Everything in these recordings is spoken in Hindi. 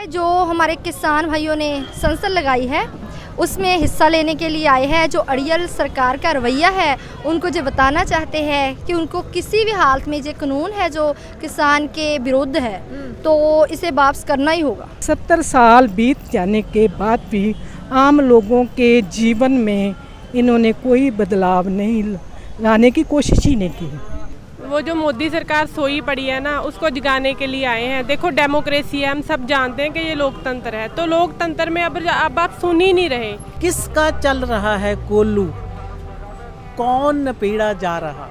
जो हमारे किसान भाइयों ने संसद लगाई है उसमें हिस्सा लेने के लिए आए हैं। जो अड़ियल सरकार का रवैया है उनको जो बताना चाहते हैं कि उनको किसी भी हालत में जो कानून है जो किसान के विरुद्ध है तो इसे वापस करना ही होगा। 70 साल बीत जाने के बाद भी आम लोगों के जीवन में इन्होंने कोई बदलाव नहीं लाने की कोशिश ही नहीं की। वो जो मोदी सरकार सोई पड़ी है ना, उसको जगाने के लिए आए हैं। देखो डेमोक्रेसी है, हम सब जानते हैं कि ये लोकतंत्र है, तो लोकतंत्र में अब आप सुन ही नहीं रहे। किसका चल रहा है कोल्लू, कौन नपीड़ा जा रहा,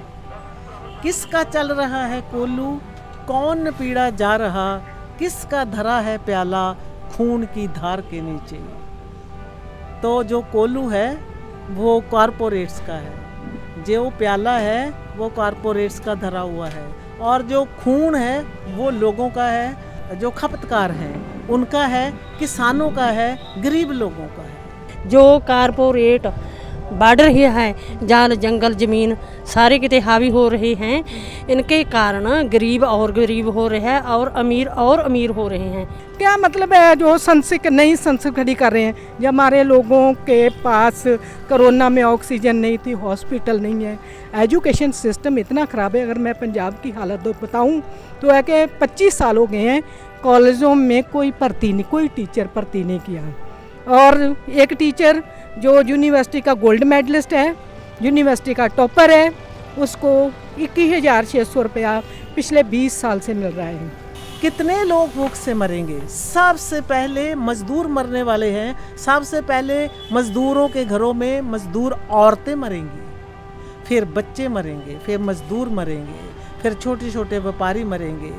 किसका चल रहा है कोल्लू, कौन नपीड़ा जा रहा, किसका धरा है प्याला खून की धार के नीचे। तो जो कोल्लू है वो कॉरपोरेट्स का है, जो प्याला है वो कॉरपोरेट्स का धरा हुआ है, और जो खून है वो लोगों का है, जो खपतकार हैं उनका है, किसानों का है, गरीब लोगों का है। जो कारपोरेट बढ़ रही है, जाल जंगल ज़मीन सारे किते हावी हो रहे हैं, इनके कारण गरीब और गरीब हो रहे हैं और अमीर हो रहे हैं। क्या मतलब है जो नई संसद खड़ी कर रहे हैं, जब हमारे लोगों के पास कोरोना में ऑक्सीजन नहीं थी, हॉस्पिटल नहीं है, एजुकेशन सिस्टम इतना ख़राब है। अगर मैं पंजाब की हालत बताऊं तो है कि 25 साल हो गए हैं कॉलेजों में कोई टीचर भर्ती नहीं किया, और एक टीचर जो यूनिवर्सिटी का गोल्ड मेडलिस्ट है, यूनिवर्सिटी का टॉपर है, उसको 21,600 रुपया पिछले 20 साल से मिल रहा है। कितने लोग भूख से मरेंगे? सबसे पहले मजदूर मरने वाले हैं, सबसे पहले मजदूरों के घरों में मजदूर औरतें मरेंगी, फिर बच्चे मरेंगे, फिर मजदूर मरेंगे, फिर छोटे छोटे व्यापारी मरेंगे।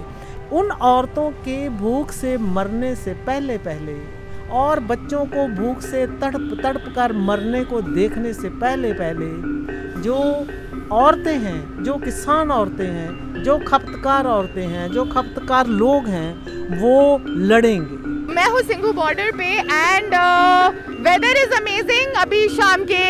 उन औरतों के भूख से मरने से पहले और बच्चों को भूख से तड़प कर मरने को देखने से पहले जो औरतें हैं, जो किसान औरतें हैं, जो खपतकार औरतें हैं, जो खपतकार लोग हैं, वो लड़ेंगे। मैं हूँ सिंघू बॉर्डर पे एंड वेदर इज अमेजिंग। अभी शाम के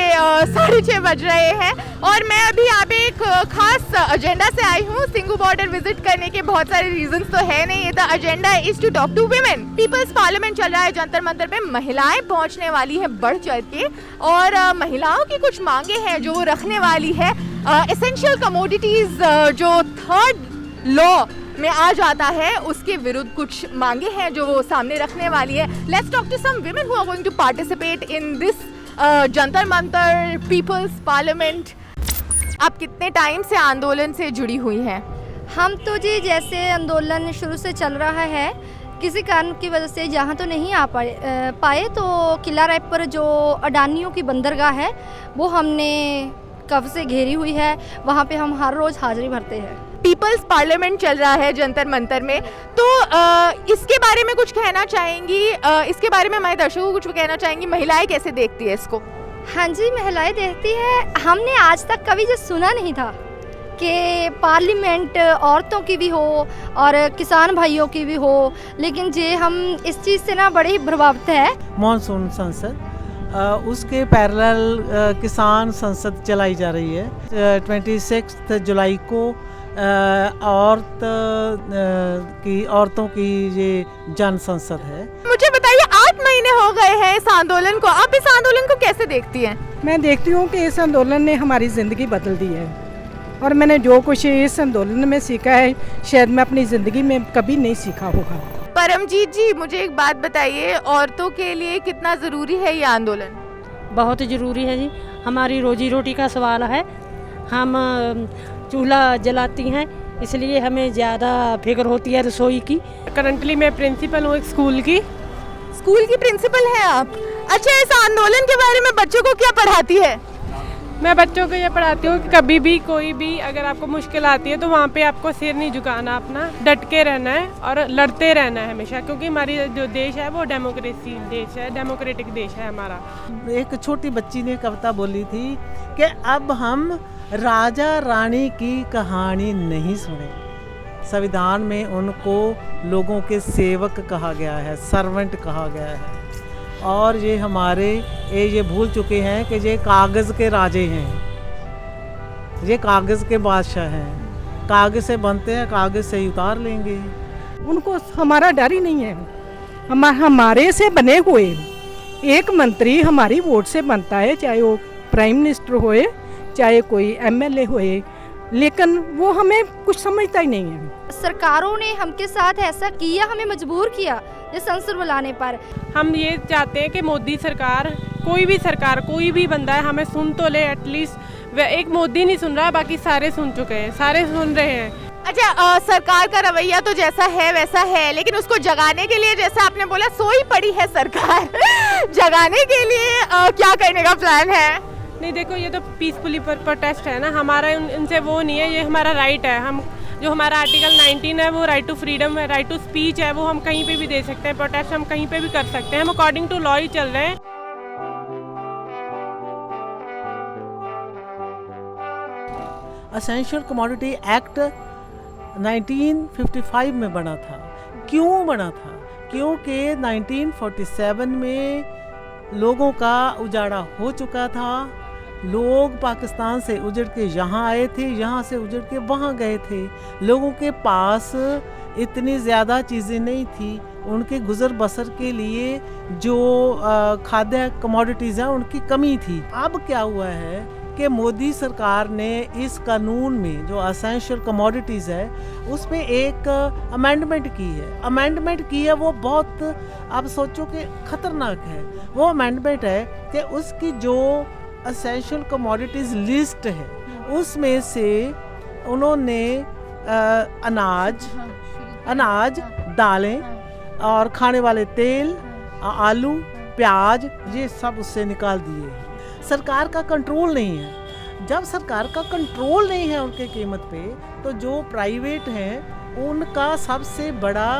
6:30 बज रहे हैं और मैं अभी यहाँ पे एक खास एजेंडा से आई हूँ। सिंघू बॉर्डर विजिट करने के बहुत सारे रीजंस तो है नहीं, the agenda is to talk to women. People's parliament चल रहा है, जंतर मंतर पे महिलाएं पहुँचने वाली है बढ़ चढ़ के, और महिलाओं की कुछ मांगे हैं जो वो रखने वाली है। एसेंशियल कमोडिटीज जो थर्ड लॉ में आ जाता है, उसके विरुद्ध कुछ मांगे हैं जो वो सामने रखने वाली है। Let's talk to some women who are going to participate in this Jantar Mantar people's parliament. आप कितने टाइम से आंदोलन से जुड़ी हुई हैं? हम तो जी जैसे आंदोलन शुरू से चल रहा है, किसी कारण की वजह से यहाँ तो नहीं आ पाए तो किला राय पर जो अडानियों की बंदरगाह है वो हमने कब से घेरी हुई है, वहाँ पे हम हर रोज़ हाजिरी भरते हैं। पीपल्स पार्लियामेंट चल रहा है जंतर मंतर में, तो इसके बारे में कुछ कहना चाहेंगी? इसके बारे में हमारे दर्शकों को कुछ कहना चाहेंगी? महिलाएं कैसे देखती है इसको? हाँ जी, महिलाएं देखती है। हमने आज तक कभी जो सुना नहीं था कि पार्लियामेंट औरतों की भी हो और किसान भाइयों की भी हो, लेकिन जे हम इस चीज़ से ना बड़े ही प्रभावित है। मॉनसून संसद उसके पैरेलल किसान संसद चलाई जा रही है। 26 जुलाई को औरतों की ये जन संसद है। मुझे बताइए, 8 महीने हो गए हैं इस आंदोलन को, आप इस आंदोलन को कैसे देखती हैं? मैं देखती हूँ कि इस आंदोलन ने हमारी ज़िंदगी बदल दी है, और मैंने जो कुछ इस आंदोलन में सीखा है शायद मैं अपनी ज़िंदगी में कभी नहीं सीखा होगा। परमजीत जी, मुझे एक बात बताइए, औरतों के लिए कितना ज़रूरी है ये आंदोलन? बहुत ज़रूरी है जी, हमारी रोजी रोटी का सवाल है। हम चूल्हा जलाती हैं, इसलिए हमें ज़्यादा फिक्र होती है रसोई की। करंटली मैं प्रिंसिपल हूँ एक स्कूल की। स्कूल की प्रिंसिपल हैं आप? अच्छा, इस आंदोलन के बारे में बच्चों को क्या पढ़ाती है? मैं बच्चों को ये पढ़ाती हूँ कि कभी भी कोई भी अगर आपको मुश्किल आती है तो वहाँ पे आपको सिर नहीं झुकाना, अपना डट के रहना है और लड़ते रहना है हमेशा, क्योंकि हमारी जो देश है वो डेमोक्रेसी देश है, डेमोक्रेटिक देश है हमारा। एक छोटी बच्ची ने कविता बोली थी कि अब हम राजा रानी की कहानी नहीं सुने। संविधान में उनको लोगों के सेवक कहा गया है, सर्वेंट कहा गया है, और ये हमारे ये भूल चुके हैं कि ये कागज़ के राजे हैं, ये कागज़ के बादशाह हैं। कागज़ से बनते हैं, कागज़ से ही उतार लेंगे। उनको हमारा डर ही नहीं है हमारे से बने हुए एक मंत्री हमारी वोट से बनता है, चाहे वो प्राइम मिनिस्टर होए चाहे कोई एमएलए होए, लेकिन वो हमें कुछ समझता ही नहीं है। सरकारों ने हमके साथ ऐसा किया, हमें मजबूर किया ये संसद बुलाने पर। हम ये चाहते हैं कि मोदी सरकार, कोई भी बंदा है, हमें सुन तो ले एटलीस्ट। एक मोदी नहीं सुन रहा, बाकी सारे सुन चुके हैं, सारे सुन रहे हैं। अच्छा, सरकार का रवैया तो जैसा है वैसा है, लेकिन उसको जगाने के लिए, जैसा आपने बोला, सोई पड़ी है सरकार जगाने के लिए क्या करने का प्लान है? नहीं देखो, ये तो पीसफुली प्रोटेस्ट है ना, हमारा इनसे वो नहीं है, ये हमारा राइट है। हम जो हमारा आर्टिकल 19 है वो राइट टू फ्रीडम है, राइट टू स्पीच है, वो हम कहीं पे भी दे सकते हैं, प्रोटेस्ट हम कहीं पे भी कर सकते हैं, हम अकॉर्डिंग टू लॉ ही चल रहे हैं। असेंशियल कमोडिटी एक्ट 1955 में बना था। क्यों बना था? क्योंकि 1947 में लोगों का उजाड़ा हो चुका था। लोग पाकिस्तान से उजड़ के यहाँ आए थे, यहाँ से उजड़ के वहाँ गए थे। लोगों के पास इतनी ज़्यादा चीज़ें नहीं थी, उनके गुज़र बसर के लिए जो खाद्य कमोडिटीज़ हैं उनकी कमी थी। अब क्या हुआ है कि मोदी सरकार ने इस कानून में जो असेंशियल कमोडिटीज़ है उस पर एक अमेंडमेंट की है। अमेंडमेंट की है वो बहुत, आप सोचो कि ख़तरनाक है। वो अमेंडमेंट है कि उसकी जो असेंशियल कमोडिटीज़ लिस्ट है उसमें से उन्होंने अनाज, दालें और खाने वाले तेल, आलू, प्याज, ये सब उससे निकाल दिए हैं। सरकार का कंट्रोल नहीं है। जब सरकार का कंट्रोल नहीं है उनके कीमत पे, तो जो प्राइवेट हैं उनका सबसे बड़ा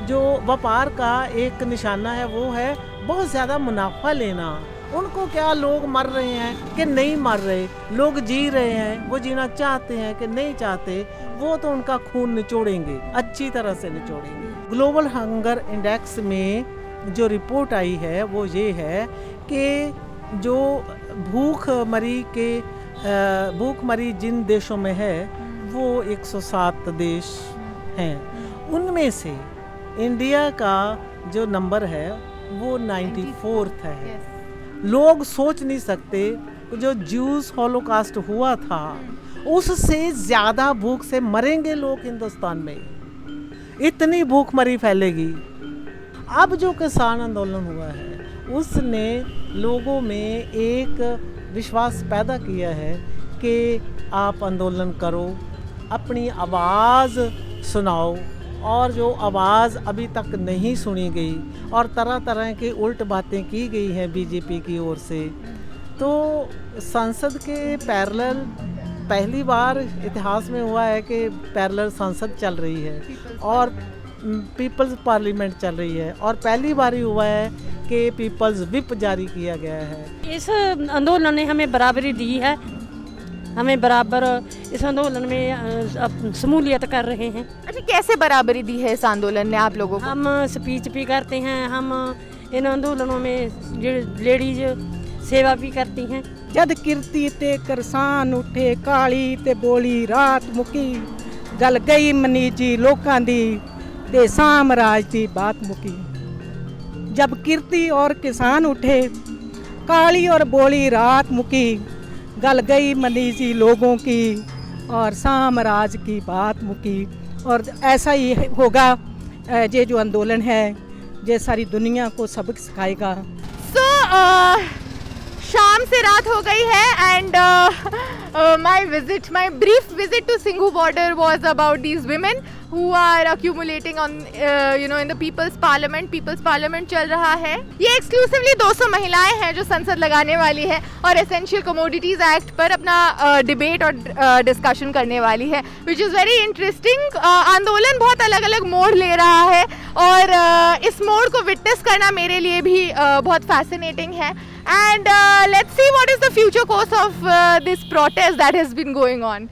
जो व्यापार का एक निशाना है वो है बहुत ज़्यादा मुनाफा लेना। उनको क्या लोग मर रहे हैं कि नहीं मर रहे, लोग जी रहे हैं, वो जीना चाहते हैं कि नहीं चाहते, वो तो उनका खून निचोड़ेंगे, अच्छी तरह से निचोड़ेंगे। ग्लोबल हंगर इंडेक्स में जो रिपोर्ट आई है वो ये है कि जो भूखमरी जिन देशों में है वो 107 देश हैं। उनमें से इंडिया का जो नंबर है वो 94th है। लोग सोच नहीं सकते जो ज्यूस हॉलोकास्ट हुआ था उससे ज़्यादा भूख से मरेंगे लोग हिंदुस्तान में, इतनी भूखमरी फैलेगी। अब जो किसान आंदोलन हुआ है उसने लोगों में एक विश्वास पैदा किया है कि आप आंदोलन करो, अपनी आवाज़ सुनाओ, और जो आवाज़ अभी तक नहीं सुनी गई और तरह तरह की उल्ट बातें की गई हैं बीजेपी की ओर से, तो संसद के पैरेलल पहली बार इतिहास में हुआ है कि पैरेलल संसद चल रही है और पीपल्स पार्लियामेंट चल रही है, और पहली बार ही हुआ है कि पीपल्स विप जारी किया गया है। इस आंदोलन ने हमें बराबरी दी है, हमें बराबर इस आंदोलन में शमूलियत कर रहे हैं। अच्छा, कैसे बराबरी दी है इस आंदोलन ने आप लोगों को? हम स्पीच भी करते हैं, हम इन आंदोलनों में लेडीज सेवा भी करती हैं। जद किरती ते करसान उठे, काली ते बोली रात मुकी, गल गई मनीजी लोकां दी ते सामराज दी बात मुकी। जब किरती और किसान उठे, काली और बोली रात मुकी, गल गई मनीजी लोगों की और साम्राज्य की बात मुकी। और ऐसा ही होगा, ये जो आंदोलन है ये सारी दुनिया को सबक सिखाएगा। शाम से रात हो गई है and my brief visit to Singhu border was about these women who are accumulating on in the People's Parliament चल रहा है। ये एक्सक्लूसिवली 200 महिलाएं हैं जो संसद लगाने वाली है और एसेंशियल कमोडिटीज़ एक्ट पर अपना डिबेट और डिस्कशन करने वाली है, विच इज़ वेरी इंटरेस्टिंग। आंदोलन बहुत अलग अलग मोड़ ले रहा है और इस मोड़ को विटनेस करना मेरे लिए भी बहुत फैसिनेटिंग है। And let's see what is the future course of this protest that has been going on.